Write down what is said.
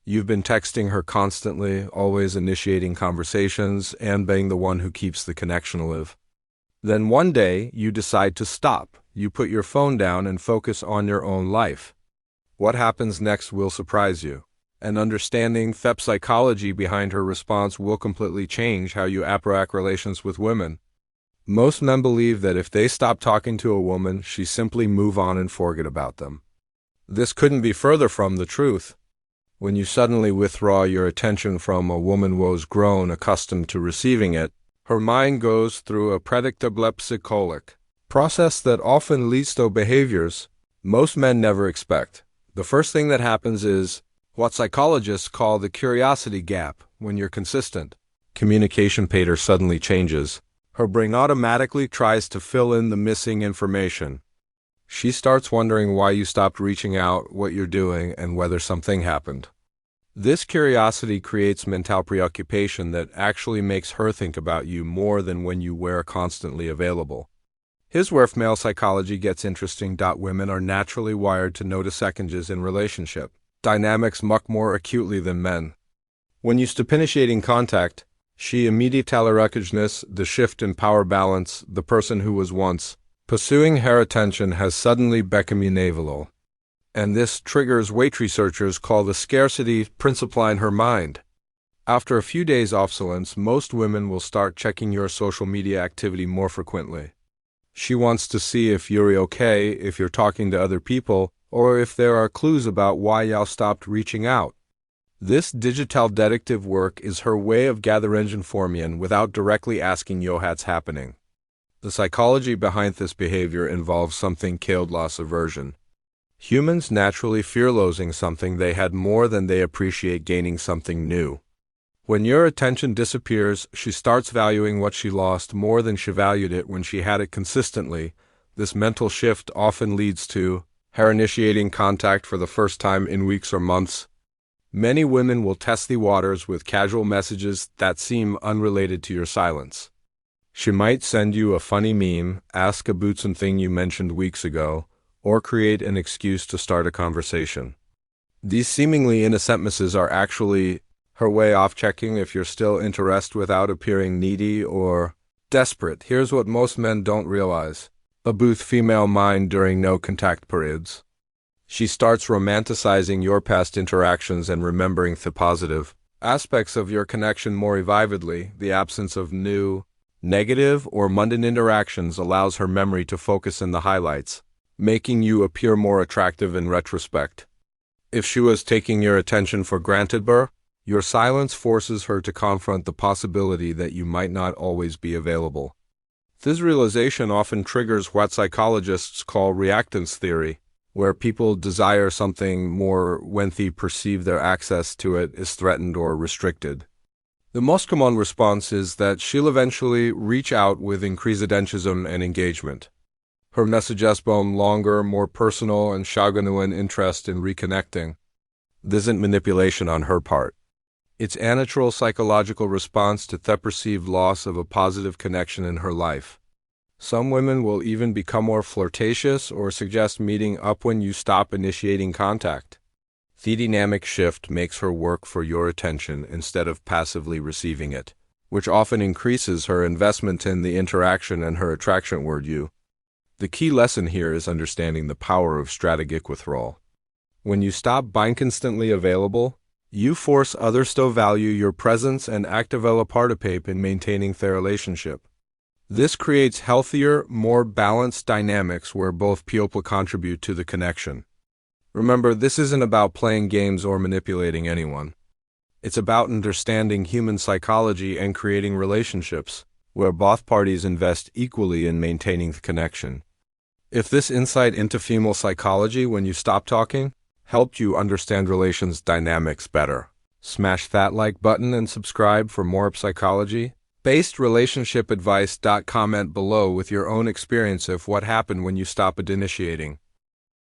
You've been texting her constantly, always initiating conversations, and being the one who keeps the connection alive. Then one day, you decide to stop. You put your phone down and focus on your own life. What happens next will surprise you. And understanding the psychology behind her response will completely change how you approach relations with women. Most men believe that if they stop talking to a woman, she simply move on and forget about them. This couldn't be further from the truth. When you suddenly withdraw your attention from a woman who has grown accustomed to receiving it, her mind goes through a predictable psychological process that often leads to behaviors most men never expect. The first thing that happens is what psychologists call the curiosity gap. When you're consistent, communication pattern suddenly changes. Her brain automatically tries to fill in the missing information. She starts wondering why you stopped reaching out, what you're doing, and whether something happened. This curiosity creates mental preoccupation that actually makes her think about you more than when you were constantly available. Here's where male psychology gets interesting. Women are naturally wired to notice changes in relationship dynamics much more acutely than men. When you stop initiating contact, she immediately recognizes the shift in power balance. The person who was once pursuing her attention has suddenly become unavailable. And this triggers what researchers call the scarcity principle in her mind. After a few days of silence, most women will start checking your social media activity more frequently. She wants to see if you're okay, if you're talking to other people, or if there are clues about why y'all stopped reaching out. This digital detective work is her way of gathering information without directly asking you what's happening. The psychology behind this behavior involves something called loss aversion. Humans naturally fear losing something they had more than they appreciate gaining something new. When your attention disappears, she starts valuing what she lost more than she valued it when she had it consistently. This mental shift often leads to her initiating contact for the first time in weeks or months. Many women will test the waters with casual messages that seem unrelated to your silence. She might send you a funny meme, ask about something you mentioned weeks ago, or create an excuse to start a conversation. These seemingly innocent messages are actually her way of checking if you're still interested without appearing needy or desperate. Here's what most men don't realize about female mind during no-contact periods. She starts romanticizing your past interactions and remembering the positive aspects of your connection more vividly. The absence of new, negative, or mundane interactions allows her memory to focus on the highlights, making you appear more attractive in retrospect. If she was taking your attention for granted, your silence forces her to confront the possibility that you might not always be available. This realization often triggers what psychologists call reactance theory, where people desire something more when they perceive their access to it is threatened or restricted. The most common response is that she'll eventually reach out with increased attention and engagement. Her messages become longer, more personal, and show genuine interest in reconnecting. This isn't manipulation on her part. It's a natural psychological response to the perceived loss of a positive connection in her life. Some women will even become more flirtatious or suggest meeting up when you stop initiating contact. The dynamic shift makes her work for your attention instead of passively receiving it, which often increases her investment in the interaction and her attraction toward you. The key lesson here is understanding the power of strategic withdrawal. When you stop being constantly available, you force others to value your presence and active participate in maintaining their relationship. This creates healthier, more balanced dynamics where both people contribute to the connection. Remember, this isn't about playing games or manipulating anyone. It's about understanding human psychology and creating relationships where both parties invest equally in maintaining the connection. If this insight into female psychology when you stop talking helped you understand relations dynamics better, smash that like button and subscribe for more psychology-based relationship advice. Comment below with your own experience of what happened when you stopped initiating.